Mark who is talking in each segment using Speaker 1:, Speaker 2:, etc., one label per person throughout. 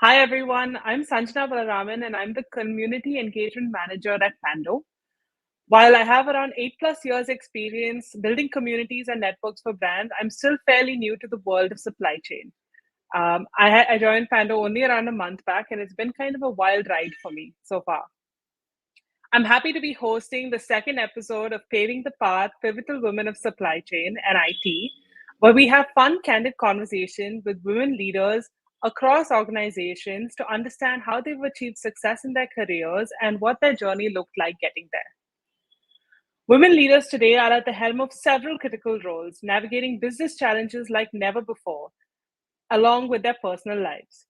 Speaker 1: Hi everyone, I'm Sanjana Balaraman and I'm the Community Engagement Manager at Pando. While I have around 8+ years experience building communities and networks for brands, I'm still fairly new to the world of supply chain. I joined Pando only around a month back and it's been kind of a wild ride for me so far. I'm happy to be hosting the second episode of Paving the Path, Pivotal Women of Supply Chain and IT, where we have fun, candid conversations with women leaders across organizations to understand how they've achieved success in their careers and what their journey looked like getting there. Women leaders today are at the helm of several critical roles, navigating business challenges like never before, along with their personal lives.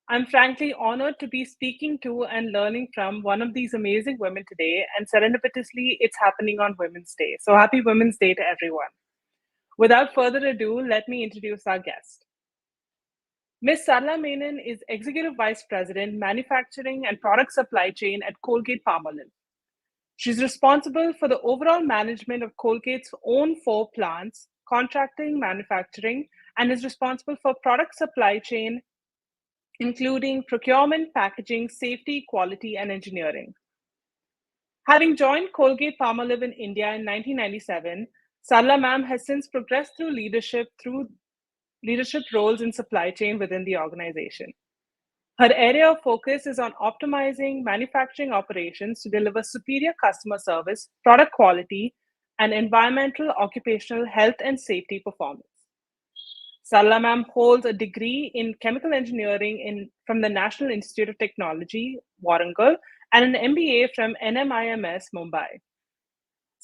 Speaker 1: I'm frankly honored to be speaking to and learning from one of these amazing women today, and serendipitously, it's happening on Women's Day. So happy Women's Day to everyone. Without further ado, let me introduce our guest. Ms. Sarala Menon is Executive Vice President, Manufacturing and Product Supply Chain at Colgate-Palmolive. She's responsible for the overall management of Colgate's own 4 plants, contracting, manufacturing, and is responsible for product supply chain, including procurement, packaging, safety, quality, and engineering. Having joined Colgate-Palmolive in India in 1997, Sarala ma'am has since progressed through leadership roles in supply chain within the organization. Her area of focus is on optimizing manufacturing operations to deliver superior customer service, product quality, and environmental, occupational health and safety performance. Sarala ma'am holds a degree in chemical engineering from the National Institute of Technology, Warangal, and an MBA from NMIMS, Mumbai.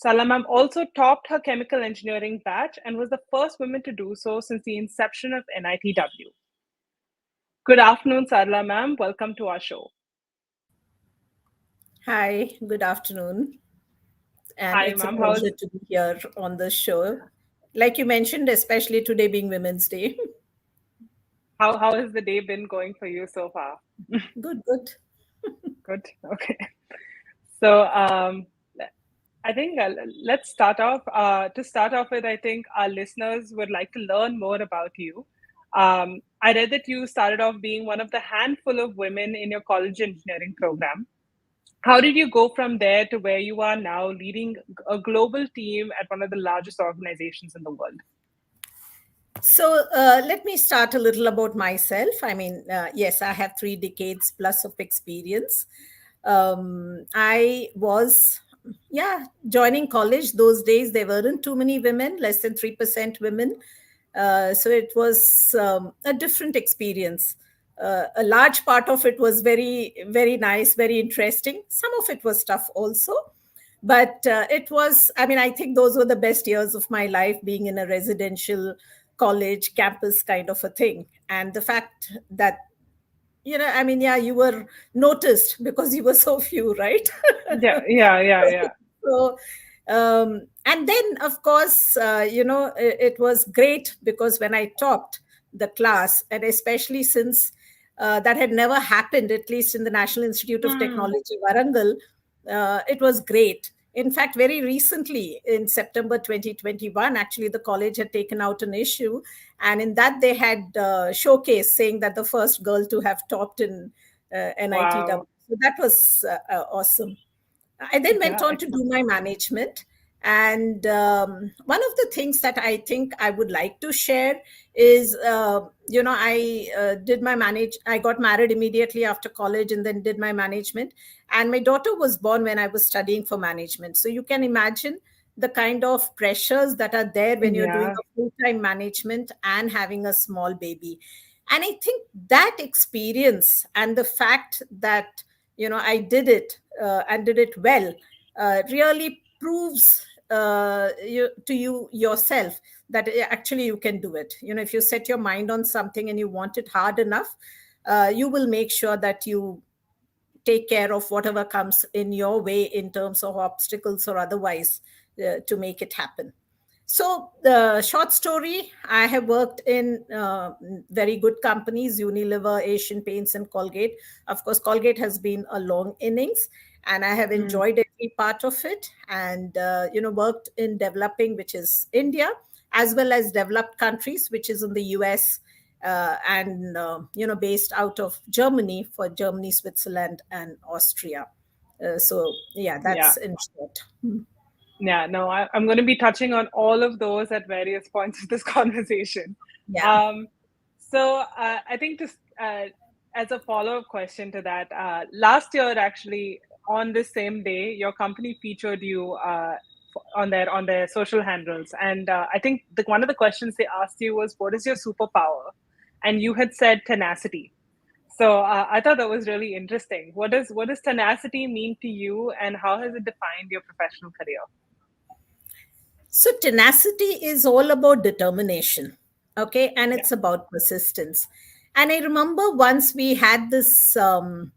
Speaker 1: Sarala ma'am also topped her chemical engineering batch and was the first woman to do so since the inception of NITW. Good afternoon, Sarala ma'am. Welcome to our show.
Speaker 2: Hi, good afternoon. And
Speaker 1: Hi,
Speaker 2: it's a
Speaker 1: ma'am.
Speaker 2: pleasure to be here on the show. Like you mentioned, especially today being Women's Day.
Speaker 1: How has the day been going for you so far?
Speaker 2: Good, good.
Speaker 1: Good. Okay. So I think let's start off. To start off with, I think our listeners would like to learn more about you. I read that you started off being one of the handful of women in your college engineering program. How did you go from there to where you are now, leading a global team at one of the largest organizations in the world?
Speaker 2: So let me start a little about myself. Yes, I have 3 decades plus of experience. I was, joining college. Those days, there weren't too many women, less than 3% women. So it was a different experience. A large part of it was very, very nice, very interesting. Some of it was tough also. But I think those were the best years of my life, being in a residential college campus kind of a thing. And the fact that, you were noticed because you were so few, right?
Speaker 1: Yeah.
Speaker 2: So, and then, of course, it was great because when I topped the class, and especially since that had never happened, at least in the National Institute of
Speaker 1: Hmm.
Speaker 2: Technology, Warangal, it was great. In fact, very recently, in September 2021, actually, the college had taken out an issue, and in that they had showcased saying that the first girl to have topped in NITW.
Speaker 1: Wow.
Speaker 2: So that was awesome. I then went
Speaker 1: Yeah,
Speaker 2: on to do
Speaker 1: excellent.
Speaker 2: my management. And one of the things that I think I would like to share is, I got married immediately after college and then did my management. And my daughter was born when I was studying for management. So you can imagine the kind of pressures that are there when you're doing
Speaker 1: Yeah.
Speaker 2: a full time management and having a small baby. And I think that experience and the fact that I did it and did it well really proves to you yourself that actually you can do it. If you set your mind on something and you want it hard enough, you will make sure that you take care of whatever comes in your way in terms of obstacles or otherwise to make it happen. So, the short story, I have worked in very good companies: Unilever, Asian Paints, and Colgate. Of course, Colgate has been a long innings, and I have
Speaker 1: Mm.
Speaker 2: enjoyed every part of it. And worked in developing, which is India, as well as developed countries, which is in the US, and based out of Germany, for Germany, Switzerland, and Austria. So yeah,
Speaker 1: Yeah.
Speaker 2: that's in short.
Speaker 1: Yeah, no, I'm going to be touching on all of those at various points of this conversation.
Speaker 2: Yeah.
Speaker 1: Um, I think just as a follow-up question to that, last year actually on this same day, your company featured you on their social handles, and I think one of the questions they asked you was, "What is your superpower?" And you had said tenacity. So I thought that was really interesting. What does tenacity mean to you, and how has it defined your professional career?
Speaker 2: So, tenacity is all about determination, okay, and
Speaker 1: Yeah.
Speaker 2: it's about persistence. And I remember once we had this, one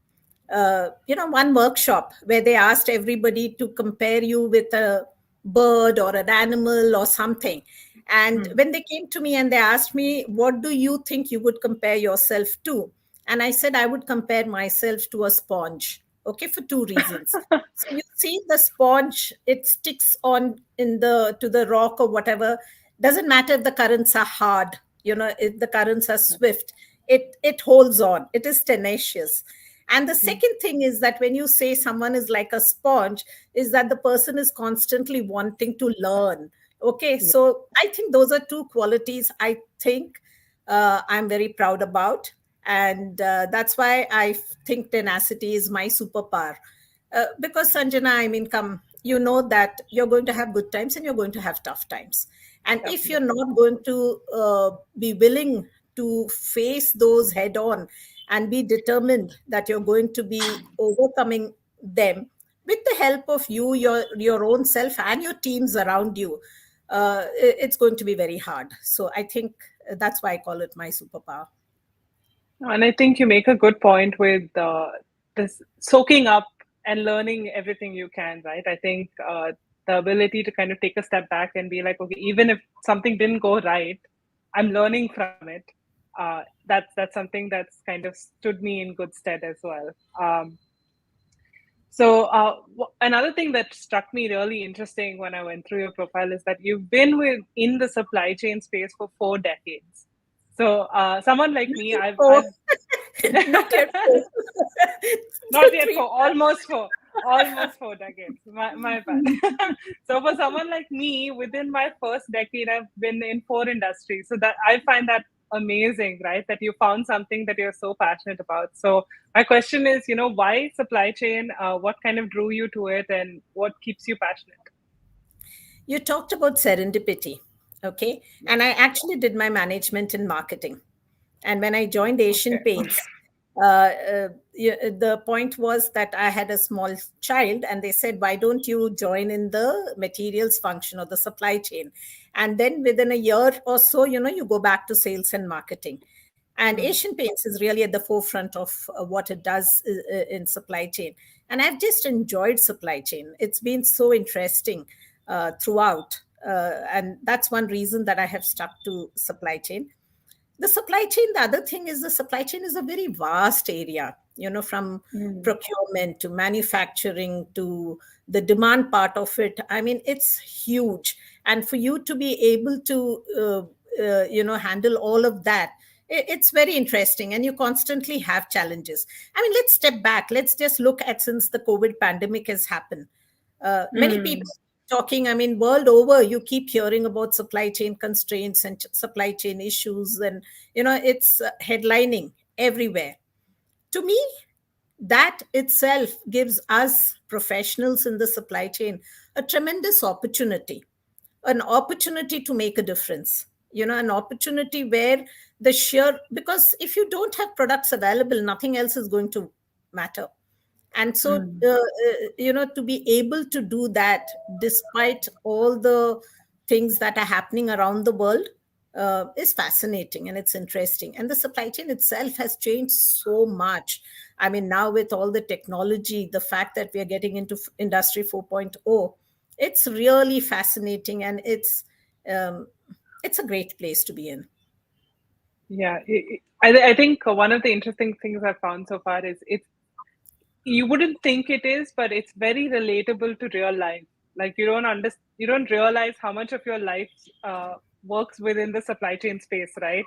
Speaker 2: workshop where they asked everybody to compare you with a bird or an animal or something. And
Speaker 1: Hmm.
Speaker 2: when they came to me and they asked me, what do you think you would compare yourself to? And I said, I would compare myself to a sponge, okay, for two reasons. So you see the sponge, it sticks on in the to the rock or whatever. Doesn't matter if the currents are hard, if the currents are swift, it holds on. It is tenacious. And the
Speaker 1: Hmm.
Speaker 2: second thing is that when you say someone is like a sponge, is that the person is constantly wanting to learn. Okay,
Speaker 1: Yeah.
Speaker 2: so I think those are two qualities I think I'm very proud about. And that's why think tenacity is my superpower. Because Sanjana, I mean, come, you know that you're going to have good times and you're going to have tough times. And if you're
Speaker 1: Definitely.
Speaker 2: not going to be willing to face those head on and be determined that you're going to be overcoming them with the help of your own self and your teams around you, it's going to be very hard. So I think that's why I call it my superpower.
Speaker 1: And I think you make a good point with this soaking up and learning everything you can, right? I think the ability to kind of take a step back and be like, okay, even if something didn't go right, I'm learning from it. That's something that's kind of stood me in good stead as well. Another thing that struck me really interesting when I went through your profile is that you've been in the supply chain space for 4 decades. So someone like me,
Speaker 2: So
Speaker 1: I've
Speaker 2: not yet four.
Speaker 1: not yet
Speaker 2: Three.
Speaker 1: almost 4 decades. My bad. So for someone like me, within my first decade, I've been in 4 industries. So that I find that amazing, right? That you found something that you're so passionate about. So my question is, why supply chain? What kind of drew you to it, and what keeps you passionate?
Speaker 2: You talked about serendipity, okay? And I actually did my management in marketing. And when I joined Asian
Speaker 1: Okay.
Speaker 2: Paints, the point was that I had a small child, and they said, "Why don't you join in the materials function or the supply chain?" And then within a year or so, you go back to sales and marketing. And
Speaker 1: Hmm.
Speaker 2: Asian Paints is really at the forefront of what it does in supply chain. And I've just enjoyed supply chain. It's been so interesting throughout. And that's one reason that I have stuck to supply chain. The supply chain, the other thing is the supply chain is a very vast area, from
Speaker 1: Hmm.
Speaker 2: procurement to manufacturing to the demand part of it. I mean, it's huge. And for you to be able to handle all of that, it's very interesting, and you constantly have challenges. I mean, let's step back. Let's just look at, since the COVID pandemic has happened, many people
Speaker 1: Hmm.
Speaker 2: talking, I mean, world over, you keep hearing about supply chain constraints and supply chain issues, and it's headlining everywhere. To me, that itself gives us professionals in the supply chain a tremendous opportunity, an opportunity to make a difference, an opportunity where the sheer, because if you don't have products available, nothing else is going to matter. And so
Speaker 1: Hmm.
Speaker 2: to be able to do that despite all the things that are happening around the world is fascinating, and it's interesting. And the supply chain itself has changed so much. I mean, now with all the technology, the fact that we are getting into industry 4.0, it's really fascinating, and um, it's a great place to be in.
Speaker 1: Yeah, I think one of the interesting things I've found so far is you wouldn't think it is, but it's very relatable to real life. Like you don't realize how much of your life works within the supply chain space, right?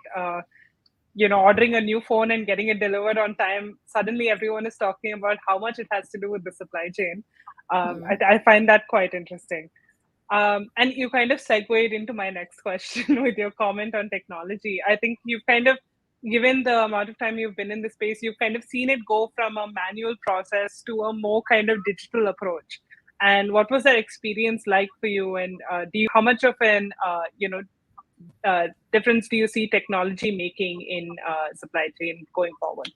Speaker 1: ordering a new phone and getting it delivered on time, suddenly everyone is talking about how much it has to do with the supply chain. I find that quite interesting. And you kind of segued into my next question with your comment on technology. I think you've kind of, given the amount of time you've been in the space, you've kind of seen it go from a manual process to a more kind of digital approach. And what was that experience like for you? And how much of an difference do you see technology making in supply chain going forward?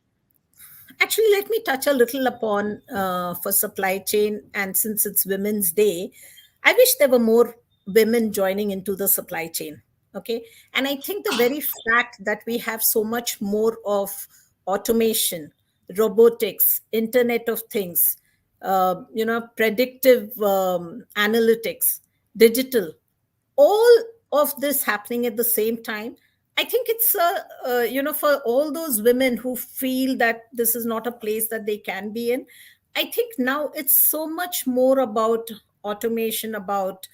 Speaker 2: Actually, let me touch a little upon for supply chain. And since it's Women's Day, I wish there were more women joining into the supply chain. Okay. And I think the very fact that we have so much more of automation, robotics, Internet of Things, predictive analytics, digital, all of this happening at the same time. I think it's for all those women who feel that this is not a place that they can be in. I think now it's so much more about automation, about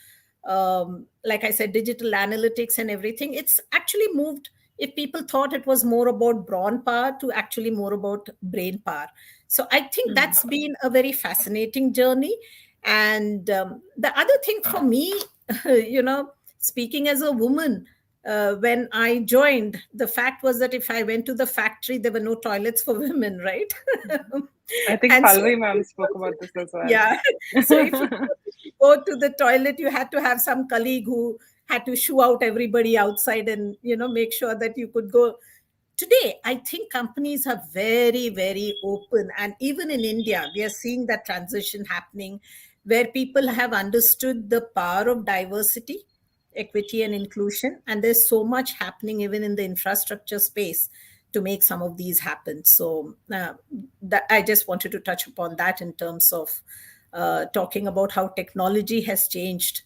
Speaker 2: like I said, digital analytics and everything. It's actually moved. If people thought it was more about brawn power, to actually more about brain power. So I think that's been a very fascinating journey. And the other thing for me, speaking as a woman, when I joined, the fact was that if I went to the factory, there were no toilets for women, right?
Speaker 1: I think
Speaker 2: And so,
Speaker 1: Palvi ma'am spoke about this as well.
Speaker 2: yeah. So if you go to the toilet, you had to have some colleague who had to shoo out everybody outside and, make sure that you could go. Today, I think companies are very, very open. And even in India, we are seeing that transition happening where people have understood the power of diversity, equity, and inclusion. And there's so much happening even in the infrastructure space to make some of these happen. So that I just wanted to touch upon that in terms of talking about how technology has changed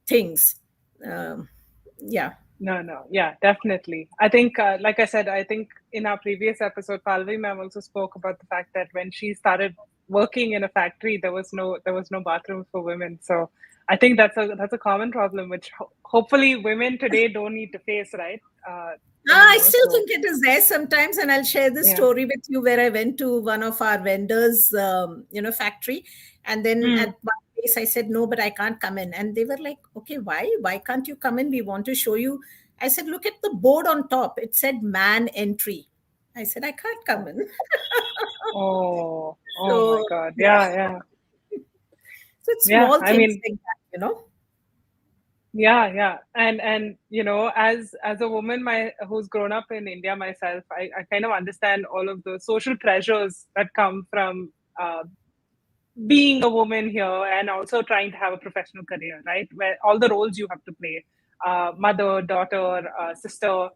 Speaker 2: things. Yeah.
Speaker 1: No. Yeah, definitely. I think, like I said, I think in our previous episode, Palvi ma'am also spoke about the fact that when she started working in a factory, there was no bathrooms for women. So I think that's a common problem, which hopefully women today don't need to face, right?
Speaker 2: I
Speaker 1: Anymore.
Speaker 2: still
Speaker 1: So
Speaker 2: think it is there sometimes, and I'll share this
Speaker 1: yeah.
Speaker 2: story with you where I went to one of our vendors, factory, and then at
Speaker 1: Mm.
Speaker 2: one place I said no, but I can't come in, and they were like, "Okay, why? Why can't you come in? We want to show you." I said, "Look at the board on top. It said man entry." I said, "I can't come in."
Speaker 1: Oh my
Speaker 2: So
Speaker 1: God.
Speaker 2: yeah,
Speaker 1: Yeah.
Speaker 2: so it's
Speaker 1: Yeah.
Speaker 2: small
Speaker 1: I
Speaker 2: things
Speaker 1: mean,
Speaker 2: like that.
Speaker 1: yeah. And as a woman who's grown up in India myself, I kind of understand all of the social pressures that come from being a woman here and also trying to have a professional career, right? Where all the roles you have to play, mother, daughter, sister,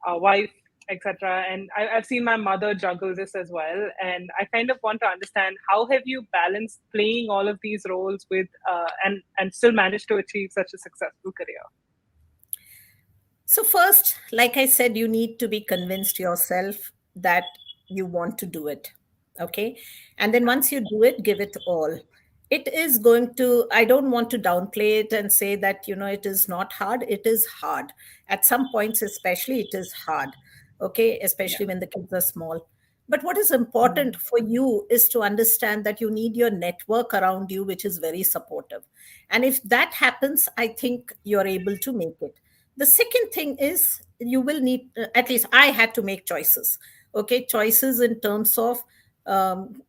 Speaker 1: wife, etc. And I've seen my mother juggle this as well. And I kind of want to understand, how have you balanced playing all of these roles with and still managed to achieve such a successful career?
Speaker 2: So, first, like I said, you need to be convinced yourself that you want to do it. Okay. And then once you do it, give it all. It is going to, I don't want to downplay it and say that, it is not hard. It is hard. At some points, especially, it is hard. Okay.
Speaker 1: Yeah.
Speaker 2: Especially when the kids are small. But what is important
Speaker 1: Mm.
Speaker 2: for you is to understand that you need your network around you, which is very supportive. And if that happens, I think you're able to make it. The second thing is you will need, at least I had to make choices. Okay, choices in terms of um,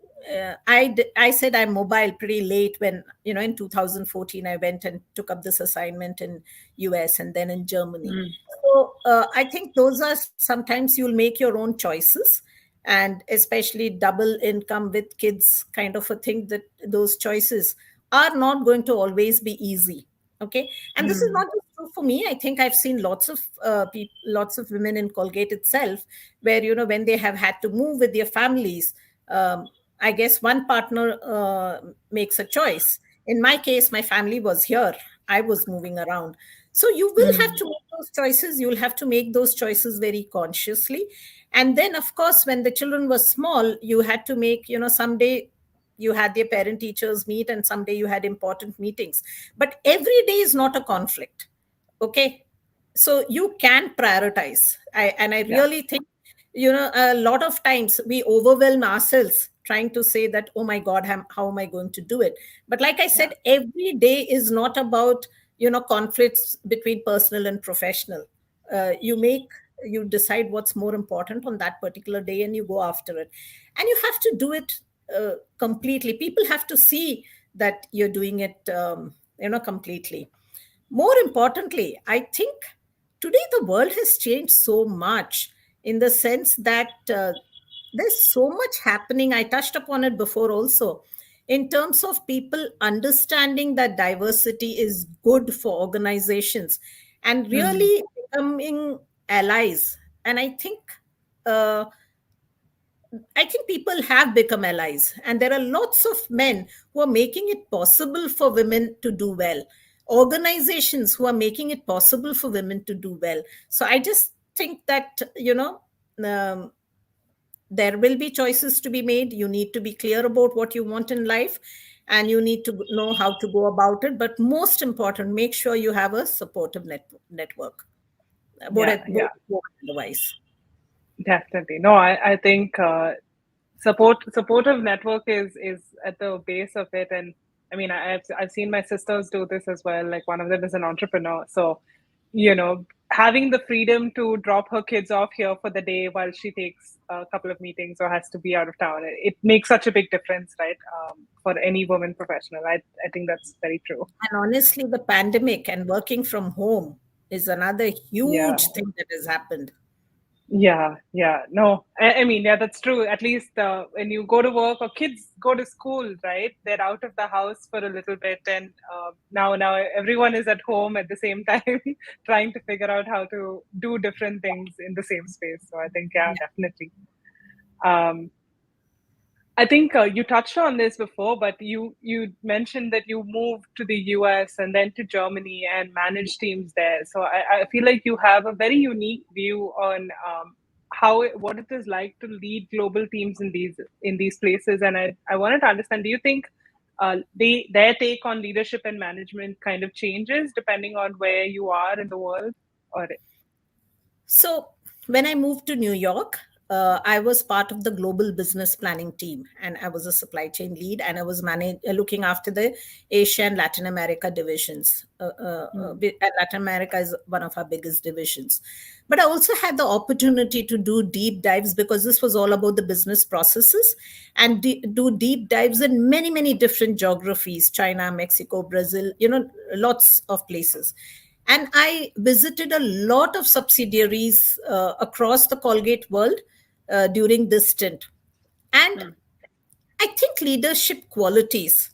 Speaker 2: I said I'm mobile pretty late when, in 2014 I went and took up this assignment in US and then in Germany.
Speaker 1: Mm.
Speaker 2: So I think those are, sometimes you'll make your own choices, and especially double income with kids kind of a thing, that those choices are not going to always be easy. Okay. And this is
Speaker 1: Mm.
Speaker 2: not just true for me. I think I've seen lots of lots of women in Colgate itself, where, when they have had to move with their families, um, I guess one partner makes a choice. In my case, my family was here, I was moving around. So you will have
Speaker 1: Mm.
Speaker 2: to make those choices. You'll have to make those choices very consciously. And then, of course, when the children were small, you had to make, someday you had their parent teachers meet and someday you had important meetings, but every day is not a conflict. Okay. So you can prioritize. And I
Speaker 1: Yeah.
Speaker 2: really think A lot of times we overwhelm ourselves trying to say that, oh my God, how am I going to do it? But like I
Speaker 1: Yeah.
Speaker 2: said, every day is not about, conflicts between personal and professional. You decide what's more important on that particular day and you go after it. And you have to do it completely. People have to see that you're doing it, completely. More importantly, I think today the world has changed so much in the sense that there's so much happening. I touched upon it before also, in terms of people understanding that diversity is good for organizations and
Speaker 1: Hmm.
Speaker 2: really becoming allies. And uh, I think people have become allies, and there are lots of men who are making it possible for women to do well, organizations who are making it possible for women to do well. So I just think that, um, there will be choices to be made. You need to be clear about what you want in life, and you need to know how to go about it. But most important, make sure you have a supportive network,
Speaker 1: Yeah,
Speaker 2: both
Speaker 1: yeah,
Speaker 2: otherwise.
Speaker 1: definitely. No, I think supportive network is at the base of it. And I mean, I've seen my sisters do this as well. Like one of them is an entrepreneur, so having the freedom to drop her kids off here for the day while she takes a couple of meetings or has to be out of town, it makes such a big difference, right? For any woman professional, I think that's very true.
Speaker 2: And honestly, the pandemic and working from home is another
Speaker 1: Yeah.
Speaker 2: huge thing that has happened.
Speaker 1: Yeah, yeah. No, I mean, yeah, that's true. At least when you go to work or kids go to school, right? They're out of the house for a little bit, and now everyone is at home at the same time, trying to figure out how to do different things in the same space. So I think, yeah,
Speaker 2: Yeah.
Speaker 1: definitely. Um, I think you touched on this before, but you mentioned that you moved to the US and then to Germany and managed teams there. So I feel like you have a very unique view on what it is like to lead global teams in these places. And I wanted to understand: do you think their take on leadership and management kind of changes depending on where you are in the world? Or
Speaker 2: So when I moved to New York, I was part of the global business planning team, and I was a supply chain lead, and I was looking after the Asia and Latin America divisions.
Speaker 1: Hmm.
Speaker 2: And Latin America is one of our biggest divisions. But I also had the opportunity to do deep dives, because this was all about the business processes, and do deep dives in many, many different geographies: China, Mexico, Brazil, lots of places. And I visited a lot of subsidiaries across the Colgate world during this stint. And
Speaker 1: Hmm.
Speaker 2: I think leadership qualities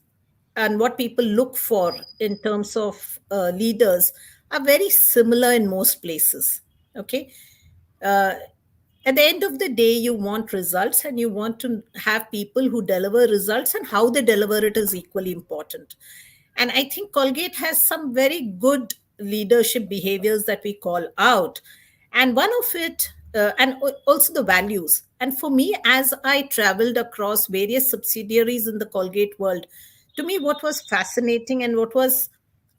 Speaker 2: and what people look for in terms of leaders are very similar in most places. Okay. Uh, at the end of the day, you want results, and you want to have people who deliver results, and how they deliver it is equally important. And I think Colgate has some very good leadership behaviors that we call out. And one of it, also the values. And for me, as I traveled across various subsidiaries in the Colgate world, to me, what was fascinating and what was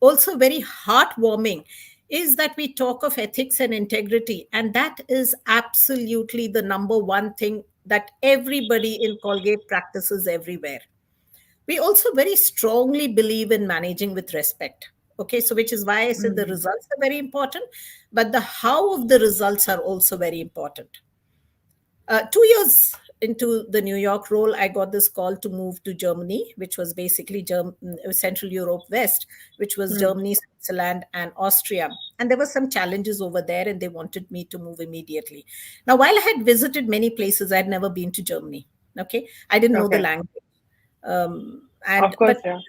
Speaker 2: also very heartwarming is that we talk of ethics and integrity. And that is absolutely the number one thing that everybody in Colgate practices everywhere. We also very strongly believe in managing with respect. Okay, so which is why I said the
Speaker 1: Hmm.
Speaker 2: results are very important, but the how of the results are also very important. 2 years into the New York role, I got this call to move to Germany, which was basically Central Europe West, which was
Speaker 1: Hmm.
Speaker 2: Germany, Switzerland, and Austria. And there were some challenges over there, and they wanted me to move immediately. Now, while I had visited many places, I had never been to Germany. Okay, I didn't know the
Speaker 1: Okay.
Speaker 2: language. And
Speaker 1: Of course,
Speaker 2: but
Speaker 1: yeah.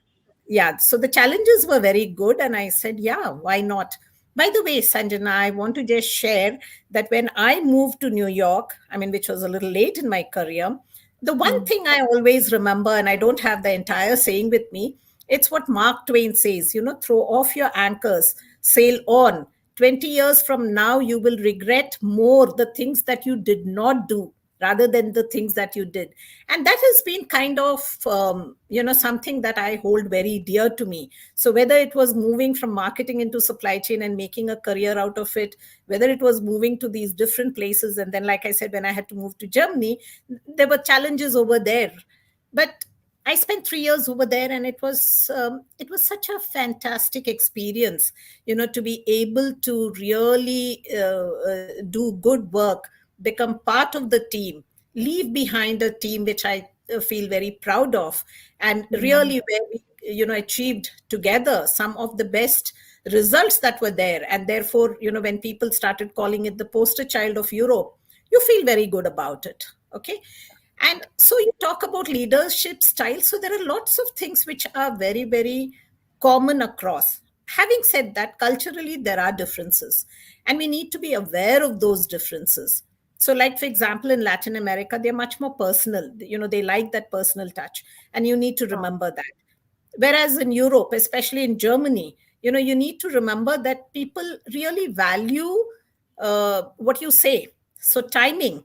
Speaker 2: yeah, so the challenges were very good, and I said, yeah, why not? By the way, Sanjana, I want to just share that when I moved to New York, I mean, which was a little late in my career, the one
Speaker 1: Hmm.
Speaker 2: thing I always remember, and I don't have the entire saying with me, it's what Mark Twain says, throw off your anchors, sail on. 20 years from now, you will regret more the things that you did not do rather than the things that you did. And that has been kind of something that I hold very dear to me. So whether it was moving from marketing into supply chain and making a career out of it, whether it was moving to these different places, and then, like I said, when I had to move to Germany, there were challenges over there. But I spent 3 years over there, and it was such a fantastic experience, to be able to really do good work, become part of the team, leave behind a team which I feel very proud of, and
Speaker 1: Mm.
Speaker 2: really where we achieved together some of the best results that were there. And therefore, when people started calling it the poster child of Europe, you feel very good about it. Okay. And so you talk about leadership style. So there are lots of things which are very, very common across. Having said that, culturally, there are differences, and we need to be aware of those differences. So, like, for example, in Latin America, they're much more personal. They like that personal touch, and you need to
Speaker 1: Oh,
Speaker 2: remember that. Whereas in Europe, especially in Germany, you need to remember that people really value what you say. So timing,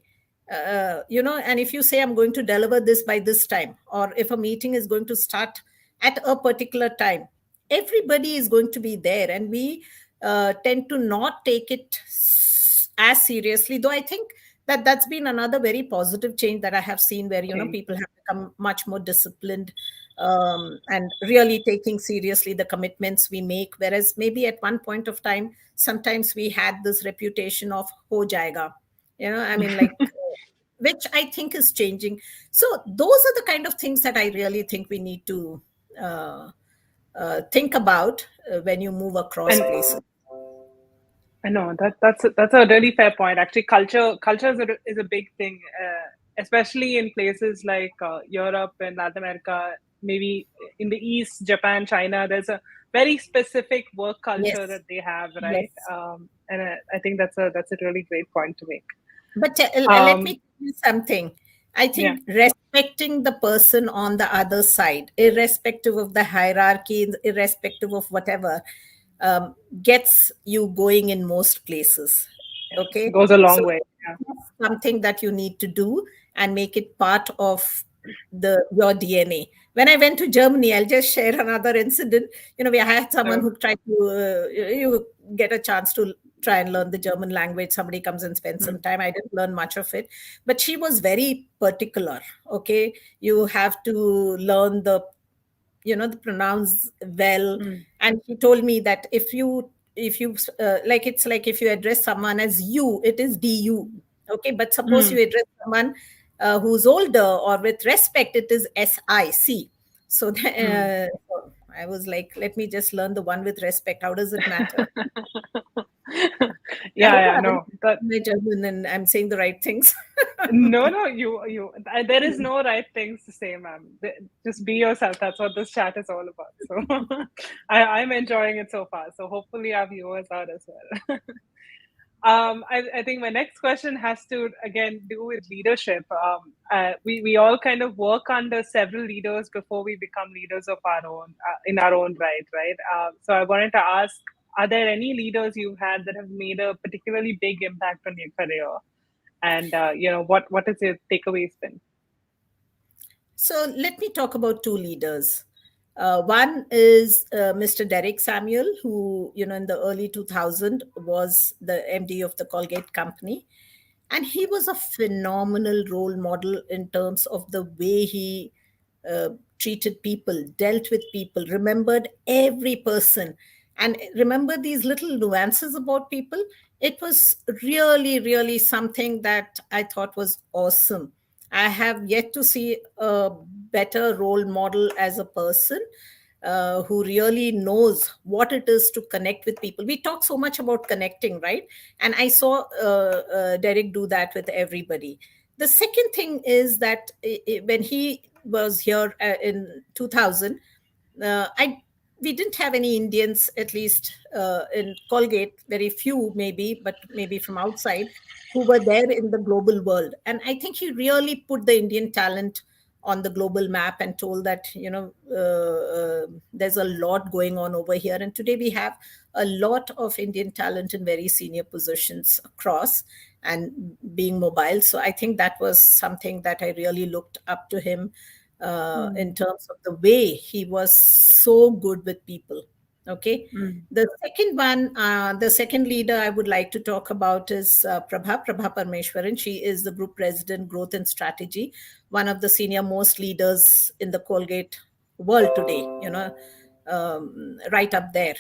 Speaker 2: and if you say I'm going to deliver this by this time, or if a meeting is going to start at a particular time, everybody is going to be there, and we tend to not take it as seriously. Though I think that that's been another very positive change that I have seen, where
Speaker 1: okay.
Speaker 2: people have become much more disciplined, and really taking seriously the commitments we make. Whereas maybe at one point of time, sometimes we had this reputation of ho jayega, I mean, like, which I think is changing. So those are the kind of things that I really think we need to uh, think about when you move across
Speaker 1: And
Speaker 2: places.
Speaker 1: I know that's a really fair point. Actually, culture is a big thing, especially in places like Europe and Latin America. Maybe in the East, Japan, China. There's a very specific work culture
Speaker 2: Yes,
Speaker 1: that they have, right?
Speaker 2: yes.
Speaker 1: And I think that's a really great point to make.
Speaker 2: But let me
Speaker 1: Um,
Speaker 2: tell you something. I
Speaker 1: yeah,
Speaker 2: think respecting the person on the other side, irrespective of the hierarchy, irrespective of whatever, um, gets you going in most places. Okay.
Speaker 1: goes a
Speaker 2: So
Speaker 1: long way. Yeah.
Speaker 2: that's something that you need to do and make it part of your DNA. When I went to Germany, I'll just share another incident. We had someone
Speaker 1: So,
Speaker 2: who tried to you get a chance to try and learn the German language. Somebody comes and spends some
Speaker 1: mm,
Speaker 2: time. I didn't learn much of it, but she was very particular. Okay, you have to learn the pronouns well.
Speaker 1: mm,
Speaker 2: And he told me that if you like, it's like if you address someone as you, it is du. Okay, but suppose
Speaker 1: mm.
Speaker 2: you address someone who's older or with respect, it is sic. So,
Speaker 1: Mm.
Speaker 2: so I was like, let me just learn the one with respect. How does it matter? I
Speaker 1: Yeah,
Speaker 2: hope I
Speaker 1: yeah,
Speaker 2: haven't
Speaker 1: no. But
Speaker 2: my German and I'm saying the right things.
Speaker 1: no, no, there is no right things to say, ma'am. Just be yourself. That's what this chat is all about. So I'm enjoying it so far. So hopefully our viewers are as well. I think my next question has to again do with leadership. We all kind of work under several leaders before we become leaders of our own in our own right, right? So I wanted to ask: are there any leaders you've had that have made a particularly big impact on your career? And what is your takeaways been?
Speaker 2: So let me talk about two leaders. One is Mr. Derek Samuel, who, in the early 2000 was the MD of the Colgate company. And he was a phenomenal role model in terms of the way he uh, treated people, dealt with people, remembered every person, and remember these little nuances about people. It was really, really something that I thought was awesome. I have yet to see a better role model as a person who really knows what it is to connect with people. We talk so much about connecting, right? And I saw Derek do that with everybody. The second thing is that when he was here in 2000, I we didn't have any Indians, at least in Colgate, very few maybe, but maybe from outside, who were there in the global world. And I think he really put the Indian talent on the global map and told that, there's a lot going on over here. And today we have a lot of Indian talent in very senior positions across and being mobile. So I think that was something that I really looked up to him, in
Speaker 1: Mm,
Speaker 2: terms of the way he was so good with people. Okay.
Speaker 1: mm,
Speaker 2: The second leader I would like to talk about is Prabha Parmeshwaran. She is the Group President, Growth and Strategy, one of the senior most leaders in the Colgate world today, right up there.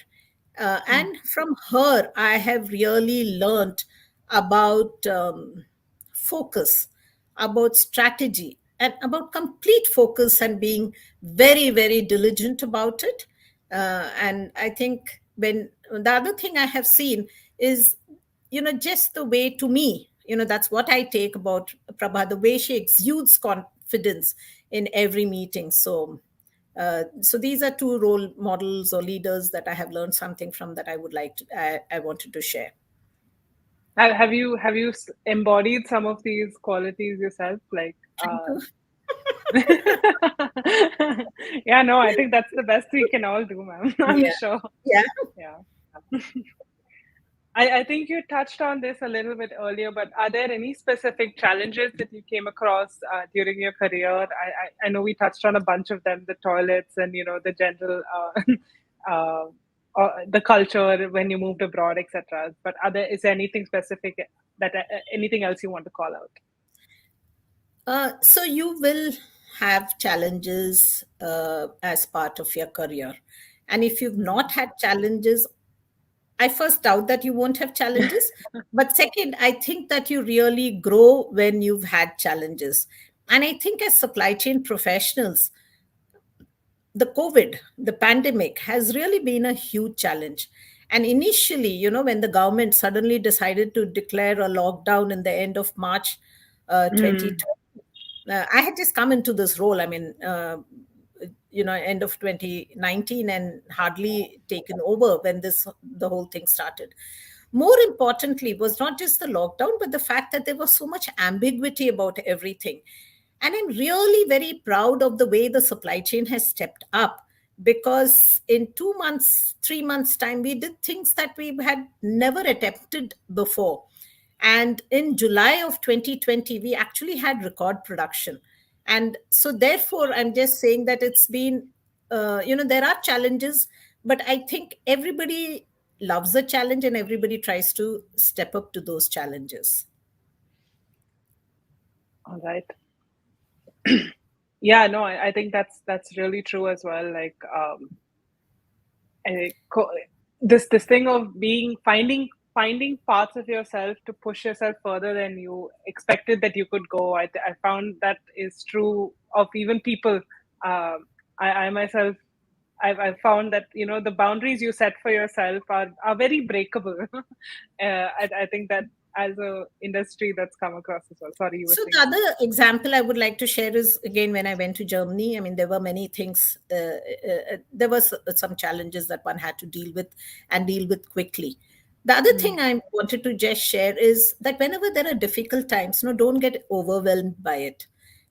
Speaker 1: mm.
Speaker 2: And from her, I have really learned about focus, about strategy, and about complete focus and being very, very diligent about it. And I think when the other thing I have seen is, just the way, to me, that's what I take about Prabha, the way she exudes confidence in every meeting. So these are two role models or leaders that I have learned something from, that I wanted to share.
Speaker 1: Have you embodied some of these qualities yourself? Like,
Speaker 2: Thank you.
Speaker 1: yeah, no, I think that's the best we can all do, ma'am. I'm
Speaker 2: Yeah.
Speaker 1: sure.
Speaker 2: Yeah.
Speaker 1: Yeah. I think you touched on this a little bit earlier, but are there any specific challenges that you came across during your career? I know we touched on a bunch of them, the toilets and, the general, uh, the culture when you moved abroad, etc. But is there anything specific anything else you want to call out?
Speaker 2: So you will have challenges as part of your career. And if you've not
Speaker 1: Mm.
Speaker 2: had challenges, I first doubt that you won't have challenges. But second, I think that you really grow when you've had challenges. And I think as supply chain professionals, the COVID, the pandemic has really been a huge challenge. And initially, when the government suddenly decided to declare a lockdown in the end of March 2020,
Speaker 1: Mm.
Speaker 2: I had just come into this role. I mean, end of 2019, and hardly taken over when the whole thing started. More importantly, was not just the lockdown, but the fact that there was so much ambiguity about everything. And I'm really very proud of the way the supply chain has stepped up, because in 2 months, 3 months' time, we did things that we had never attempted before. And in July of 2020, we actually had record production. And so, therefore, I'm just saying that it's been, there are challenges, but I think everybody loves a challenge and everybody tries to step up to those challenges.
Speaker 1: All right. Yeah, no, I think that's really true as well. Like, I, co- this thing of finding parts of yourself to push yourself further than you expected that you could go. I found that is true of even people. I myself, I've found that the boundaries you set for yourself are very breakable. I think that as a industry that's come across as well. Sorry, you were
Speaker 2: So the
Speaker 1: saying.
Speaker 2: other example I would like to share is, again, when I went to Germany. I mean, there were many things. There was some challenges that one had to deal with, and deal with quickly. The other
Speaker 1: Mm,
Speaker 2: thing I wanted to just share is that whenever there are difficult times, no, don't get overwhelmed by it,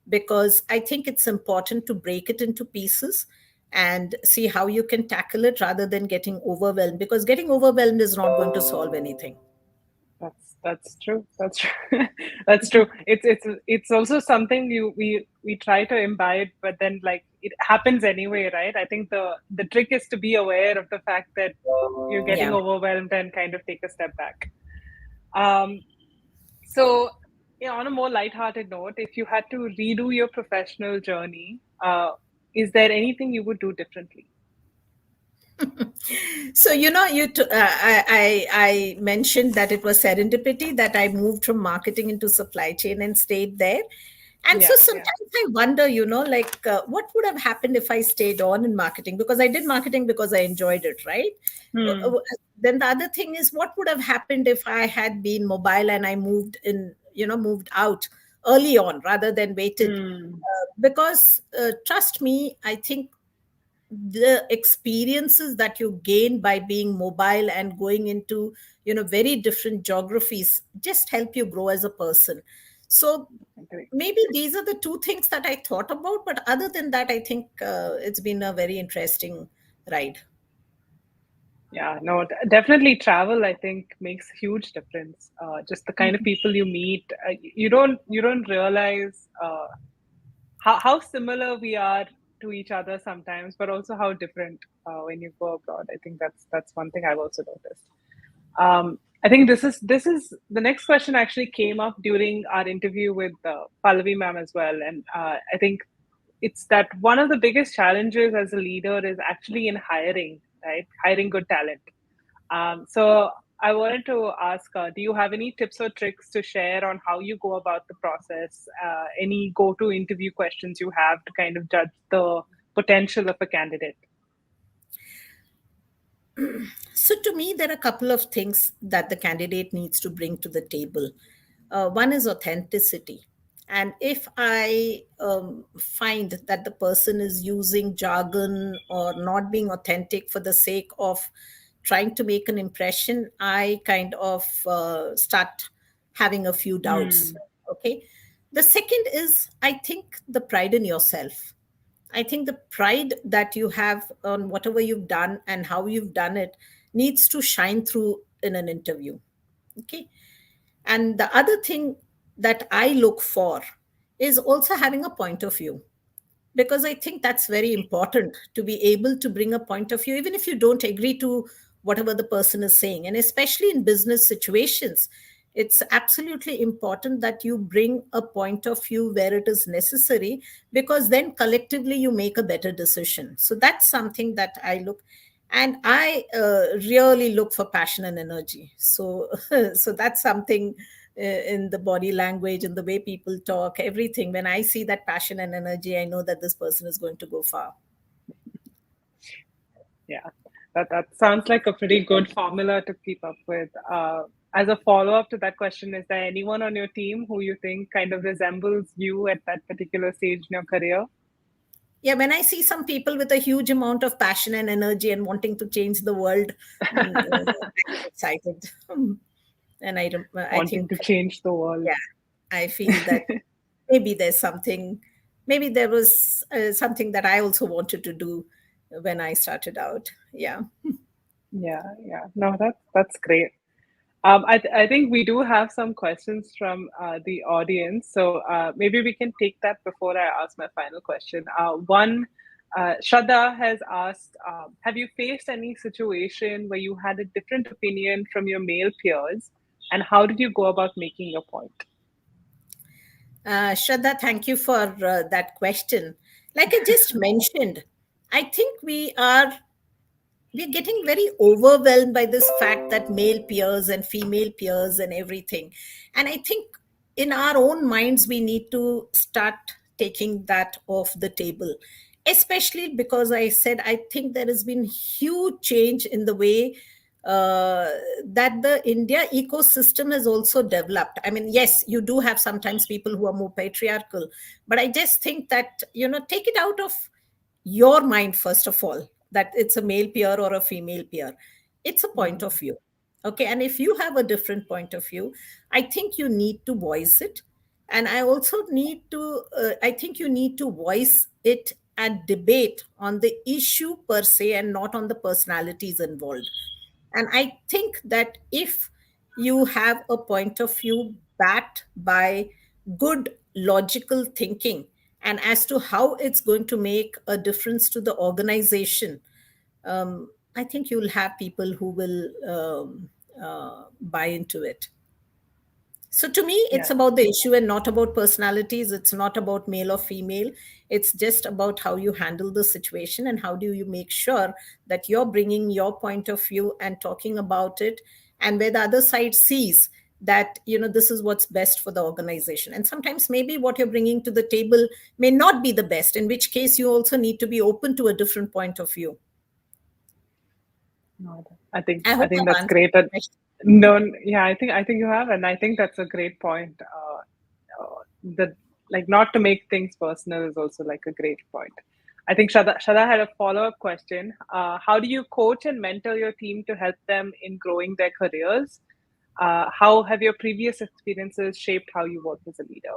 Speaker 2: because I think it's important to break it into pieces and see how you can tackle it rather than getting overwhelmed. Because getting overwhelmed is not going to solve anything.
Speaker 1: that's true. That's true. That's true. It's also something we try to imbibe, but then like it happens anyway, right? I think the trick is to be aware of the fact that you're getting
Speaker 2: Yeah.
Speaker 1: overwhelmed and kind of take a step back. Um, so, yeah, on a more lighthearted note, if you had to redo your professional journey, is there anything you would do differently?
Speaker 2: So I mentioned that it was serendipity that I moved from marketing into supply chain and stayed there. And so
Speaker 1: Yeah, yeah.
Speaker 2: sometimes I wonder, like, what would have happened if I stayed on in marketing, because I did marketing because I enjoyed it, right?
Speaker 1: Hmm.
Speaker 2: Then the other thing is, what would have happened if I had been mobile and I moved out early on rather than waited?
Speaker 1: Hmm.
Speaker 2: Because trust me, I think the experiences that you gain by being mobile and going into very different geographies just help you grow as a person. So
Speaker 1: Agree.
Speaker 2: maybe these are the two things that I thought about. But other than that, I think it's been a very interesting ride.
Speaker 1: Yeah, no, definitely travel, I think, makes huge difference. Just the kind of people you meet, you don't realize how similar we are to each other sometimes, but also how different when you go abroad. I think that's one thing I've also noticed. I think this is the next question actually came up during our interview with Pallavi ma'am as well, and I think it's that one of the biggest challenges as a leader is actually in hiring, right? Hiring good talent. So I wanted to ask, do you have any tips or tricks to share on how you go about the process? Any go-to interview questions you have to kind of judge the potential of a candidate?
Speaker 2: So, to me, there are a couple of things that the candidate needs to bring to the table. One is authenticity. And if I find that the person is using jargon or not being authentic for the sake of trying to make an impression, I kind of start having a few doubts.
Speaker 1: Hmm.
Speaker 2: Okay. The second is, I think, the pride in yourself. I think the pride that you have on whatever you've done and how you've done it needs to shine through in an interview. Okay. And the other thing that I look for is also having a point of view, because I think that's very important to be able to bring a point of view, even if you don't agree to whatever the person is saying. And especially in business situations, it's absolutely important that you bring a point of view where it is necessary, because then collectively you make a better decision. So that's something that I look. And I really look for passion and energy. So so that's something in the body language and the way people talk, everything. When I see that passion and energy, I know that this person is going to go far.
Speaker 1: Yeah, that sounds like a pretty good formula to keep up with. As a follow-up to that question, is there anyone on your team who you think kind of resembles you at that particular stage in your career?
Speaker 2: Yeah, when I see some people with a huge amount of passion and energy and wanting to change the world, I get excited. And I
Speaker 1: Wanting
Speaker 2: think,
Speaker 1: to change the world?
Speaker 2: yeah, I feel that maybe there's something, maybe there was something that I also wanted to do when I started out. Yeah.
Speaker 1: Yeah, yeah. No, that's great. I think we do have some questions from the audience, so maybe we can take that before I ask my final question. One, Shraddha has asked, have you faced any situation where you had a different opinion from your male peers, and how did you go about making your point?
Speaker 2: Shraddha, thank you for that question. Like I just mentioned, I think we're getting very overwhelmed by this fact that male peers and female peers and everything. And I think in our own minds, we need to start taking that off the table, especially because I said, I think there has been huge change in the way uh, that the India ecosystem has also developed. I mean, yes, you do have sometimes people who are more patriarchal, but I just think that, take it out of your mind first of all, that it's a male peer or a female peer. It's a point of
Speaker 1: Mm,
Speaker 2: view. Okay, and if you have a different point of view, I think you need to voice it. And I think you need to voice it and debate on the issue per se and not on the personalities involved. And I think that if you have a point of view backed by good logical thinking, and as to how it's going to make a difference to the organization, I think you'll have people who will buy into it. So to me, it's
Speaker 1: yeah,
Speaker 2: about the issue and not about personalities. It's not about male or female. It's just about how you handle the situation and how do you make sure that you're bringing your point of view and talking about it, and where the other side sees that this is what's best for the organization. And sometimes maybe what you're bringing to the table may not be the best, in which case you also need to be open to a different point of view.
Speaker 1: no, I think
Speaker 2: I
Speaker 1: I
Speaker 2: hope
Speaker 1: think
Speaker 2: I've
Speaker 1: that's
Speaker 2: answered
Speaker 1: great.
Speaker 2: the
Speaker 1: That
Speaker 2: question.
Speaker 1: no, yeah, I think you have, and I think that's a great point. That like not to make things personal is also like a great point. I think Shada had a follow-up question. How do you coach and mentor your team to help them in growing their careers? How have your previous experiences shaped how you work as a leader?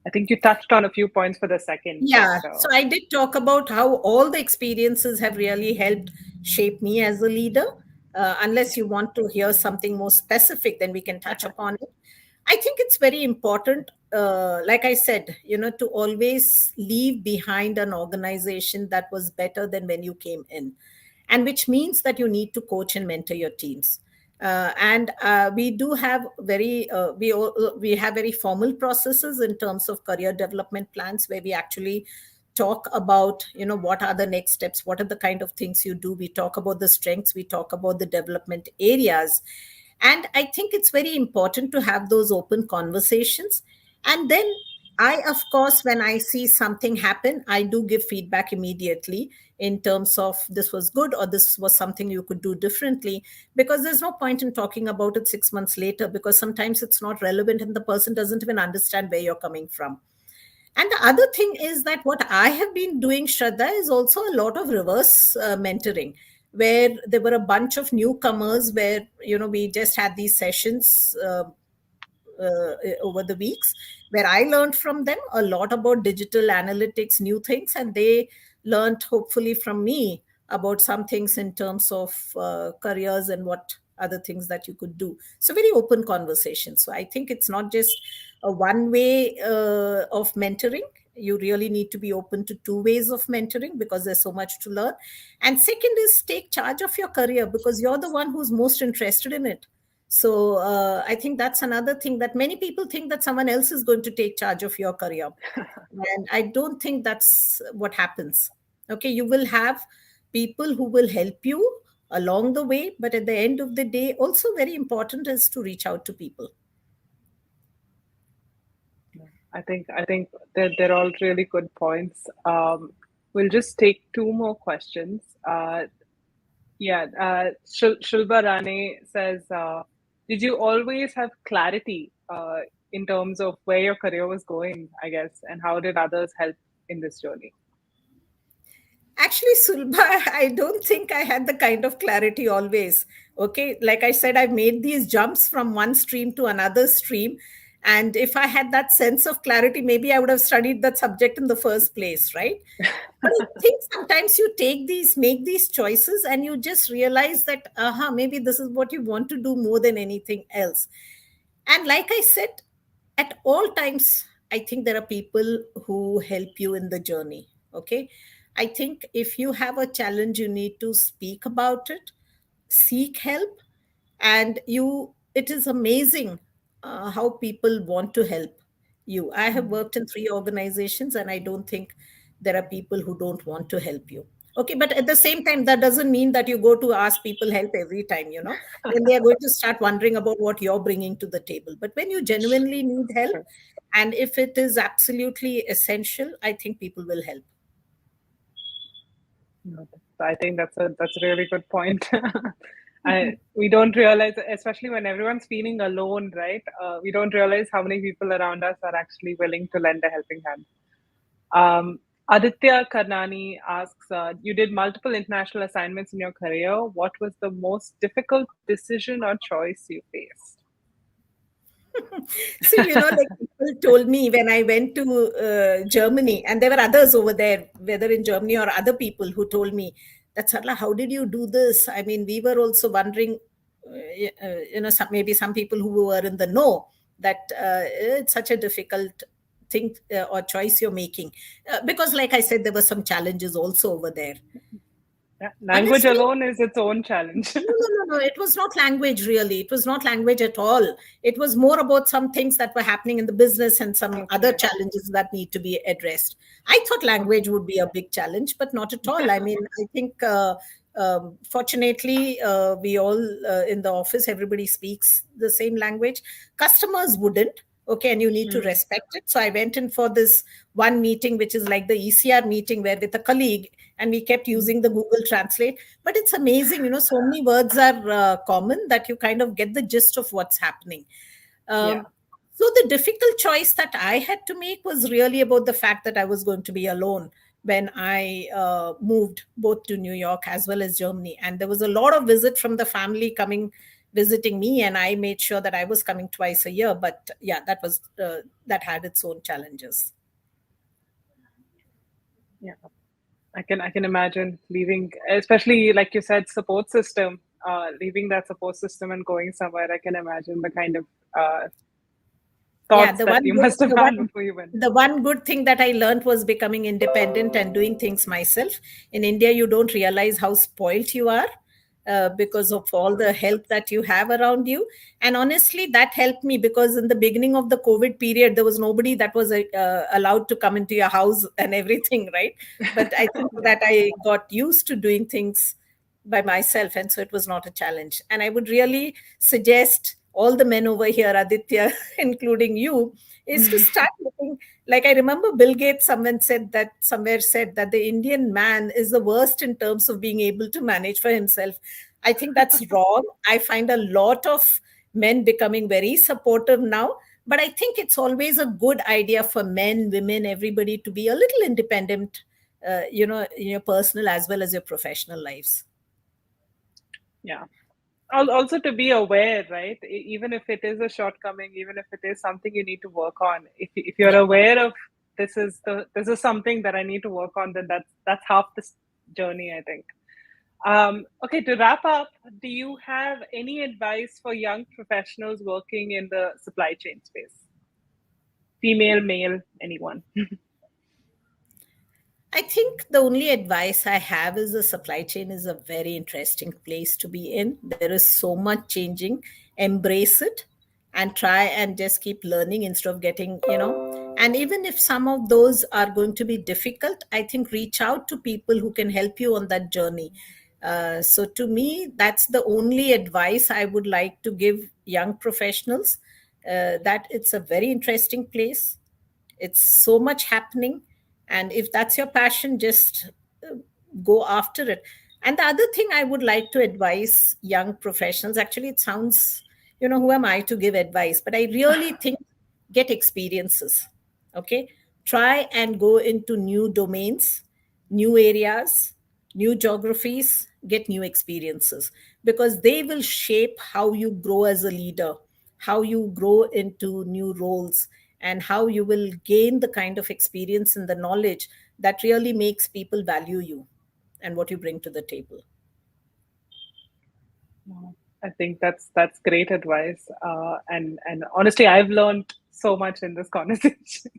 Speaker 1: I think you touched on a few points for the second, but
Speaker 2: Yeah, so I did talk about how all the experiences have really helped shape me as a leader. Unless you want to hear something more specific, then we can touch upon it. I think it's very important, like I said, to always leave behind an organization that was better than when you came in, and which means that you need to coach and mentor your teams. And we do have we have very formal processes in terms of career development plans, where we actually talk about what are the next steps, what are the kind of things you do. We talk about the strengths, we talk about the development areas, and I think it's very important to have those open conversations. And then I, of course, when I see something happen, I do give feedback immediately in terms of this was good or this was something you could do differently, because there's no point in talking about it 6 months later, because sometimes it's not relevant and the person doesn't even understand where you're coming from. And the other thing is that what I have been doing, Shraddha, is also a lot of reverse mentoring, where there were a bunch of newcomers where, we just had these sessions over the weeks, where I learned from them a lot about digital analytics, new things, and they learned hopefully from me about some things in terms of careers and what other things that you could do. So very open conversation. So I think it's not just a one way of mentoring. You really need to be open to two ways of mentoring, because there's so much to learn. And second is take charge of your career, because you're the one who's most interested in it. So I think that's another thing, that many people think that someone else is going to take charge of your career. And I don't think that's what happens. Okay, you will have people who will help you along the way, but at the end of the day, also very important is to reach out to people.
Speaker 1: I think they're all really good points. We'll just take two more questions. Yeah, Shulba Rane says, did you always have clarity in terms of where your career was going, I guess, and how did others help in this journey?
Speaker 2: Actually, Sulba, I don't think I had the kind of clarity always. Okay, like I said, I've made these jumps from one stream to another stream. And if I had that sense of clarity, maybe I would have studied that subject in the first place, right? But I think sometimes you make these choices, and you just realize that, maybe this is what you want to do more than anything else. And like I said, at all times, I think there are people who help you in the journey. Okay. I think if you have a challenge, you need to speak about it, seek help, and it is amazing how people want to help you. I have worked in 3 organizations, and I don't think there are people who don't want to help you. Okay, but at the same time, that doesn't mean that you go to ask people help every time. Then they are going to start wondering about what you're bringing to the table. But when you genuinely need help,
Speaker 1: Sure.
Speaker 2: and if it is absolutely essential, I think people will help.
Speaker 1: No, I think that's a really good point. We don't realize, especially when everyone's feeling alone, right? We don't realize how many people around us are actually willing to lend a helping hand. Aditya Karnani asks, you did multiple international assignments in your career. What was the most difficult decision or choice you faced?
Speaker 2: So, like people told me when I went to Germany, and there were others over there, whether in Germany or other people who told me that, Sarla, how did you do this? I mean, we were also wondering, maybe some people who were in the know, that it's such a difficult thing or choice you're making. Because, like I said, there were some challenges also over there.
Speaker 1: Yeah, language
Speaker 2: Honestly,
Speaker 1: alone is its own challenge.
Speaker 2: no, no, no, no. It was not language, really. It was not language at all. It was more about some things that were happening in the business and some other
Speaker 1: Okay.
Speaker 2: challenges that need to be addressed. I thought language
Speaker 1: Okay.
Speaker 2: would be a big challenge, but not at all. I mean, I think, fortunately, we all in the office, everybody speaks the same language. Customers wouldn't. Okay, and you need to
Speaker 1: Hmm.
Speaker 2: respect it. So I went in for this one meeting, which is like the ECR meeting, where with a colleague, and we kept using the Google Translate. But it's amazing, so many words are common that you kind of get the gist of what's happening.
Speaker 1: Yeah.
Speaker 2: um, so the difficult choice that I had to make was really about the fact that I was going to be alone when I moved both to New York as well as Germany, and there was a lot of visit from the family coming visiting me, and I made sure that I was coming twice a year. But yeah, that had its own challenges.
Speaker 1: Yeah, I can imagine leaving, especially like you said, support system. Leaving that support system and going somewhere. I can imagine the kind of
Speaker 2: Yeah,
Speaker 1: thoughts that you must have had before you went.
Speaker 2: the one good thing that I learned was becoming independent and doing things myself. In India, you don't realize how spoilt you are, because of all the help that you have around you. And honestly, that helped me, because in the beginning of the COVID period, there was nobody that was allowed to come into your house and everything, right? But I think
Speaker 1: Yeah.
Speaker 2: that I got used to doing things by myself, and so it was not a challenge. And I would really suggest all the men over here, Aditya, including you, is to start looking. Like, I remember Bill Gates somewhere said that the Indian man is the worst in terms of being able to manage for himself. I think that's wrong. I find a lot of men becoming very supportive now, but I think it's always a good idea for men, women, everybody to be a little independent, in your personal as well as your professional lives.
Speaker 1: Yeah. Also to be aware, right? Even if it is a shortcoming, even if it is something you need to work on, if you're
Speaker 2: Yeah.
Speaker 1: aware of this is something that I need to work on, then that's half this journey, I think. Okay, to wrap up, do you have any advice for young professionals working in the supply chain space? Female, male, anyone?
Speaker 2: I think the only advice I have is the supply chain is a very interesting place to be in. There is so much changing. Embrace it and try and just keep learning instead of getting. And even if some of those are going to be difficult, I think reach out to people who can help you on that journey. So to me, that's the only advice I would like to give young professionals, that it's a very interesting place. It's so much happening, and if that's your passion, just uh, go after it. And the other thing I would like to advise young professionals, actually it sounds, who am I to give advice, but I really think, get experiences. Okay, try and go into new domains, new areas, new geographies, get new experiences, because they will shape how you grow as a leader, how you grow into new roles, and how you will gain the kind of experience and the knowledge that really makes people value you and what you bring to the table.
Speaker 1: No, I think that's great advice. And honestly, I've learned so much in this conversation,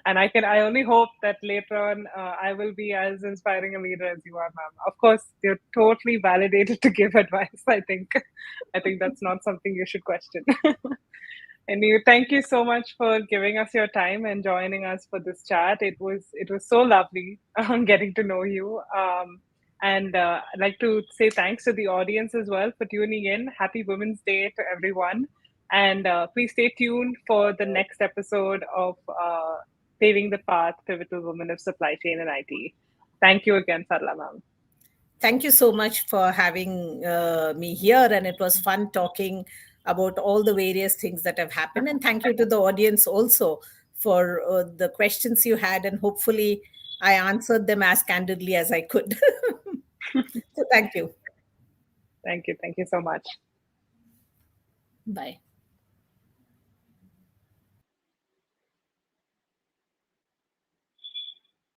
Speaker 1: and I only hope that later on I will be as inspiring a leader as you are, ma'am. Of course, you're totally validated to give advice. I think that's not something you should question. And you, thank you so much for giving us your time and joining us for this chat. It was so lovely getting to know you. And I'd like to say thanks to the audience as well for tuning in. Happy Women's Day to everyone. And please stay tuned for the next episode of Paving the Path, Pivotal Women of Supply Chain and IT. Thank you again, Sarala ma'am.
Speaker 2: Thank you so much for having me here, and it was fun talking about all the various things that have happened. And thank you to the audience also for the questions you had, and hopefully I answered them as candidly as I could. So thank you.
Speaker 1: Thank you. Thank you so much.
Speaker 2: Bye.